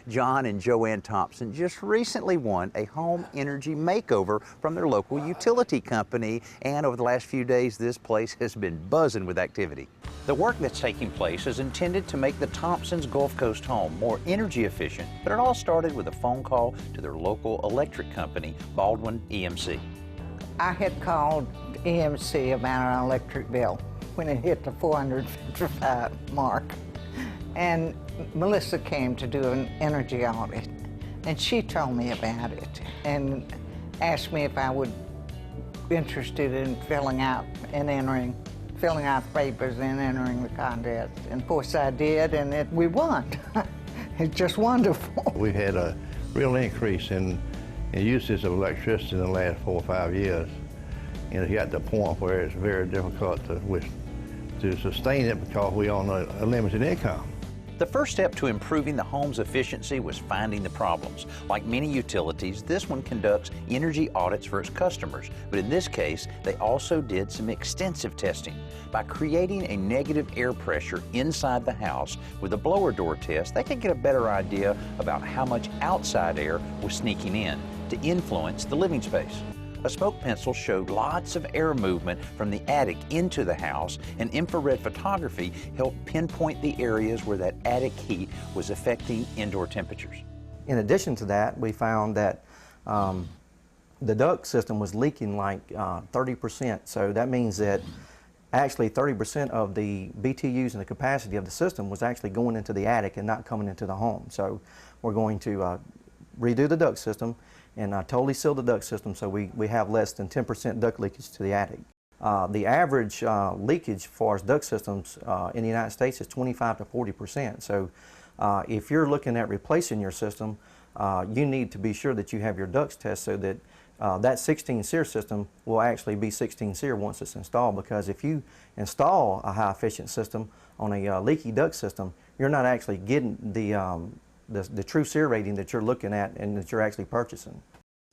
John and Joanne Thompson just recently won a home energy makeover from their local utility company, and over the last few days this place has been buzzing with activity. The work that's taking place is intended to make the Thompsons' Gulf Coast home more energy efficient, but it all started with a phone call to their local electric company, Baldwin EMC. I had called EMC about an electric bill when it hit the 455 mark. And Melissa came to do an energy audit, and she told me about it and asked me if I would be interested in filling out papers and entering the contest. And of course I did, and we won. It's just wonderful. We've had a real increase in usage of electricity in the last 4 or 5 years. And it's got to the point where it's very difficult to sustain it because we're on a limited income. The first step to improving the home's efficiency was finding the problems. Like many utilities, this one conducts energy audits for its customers, but in this case, they also did some extensive testing. By creating a negative air pressure inside the house with a blower door test, they could get a better idea about how much outside air was sneaking in to influence the living space. A smoke pencil showed lots of air movement from the attic into the house, and infrared photography helped pinpoint the areas where that attic heat was affecting indoor temperatures. In addition to that, we found that the duct system was leaking like 30%. So that means that actually 30% of the BTUs and the capacity of the system was actually going into the attic and not coming into the home. So we're going to redo the duct system and totally seal the duct system so we have less than 10% duct leakage to the attic. The average leakage as far as duct systems in the United States is 25 to 40%. So if you're looking at replacing your system, you need to be sure that you have your ducts tested so that that 16 SEER system will actually be 16 SEER once it's installed, because if you install a high efficient system on a leaky duct system, you're not actually getting the true SEER rating that you're looking at and that you're actually purchasing.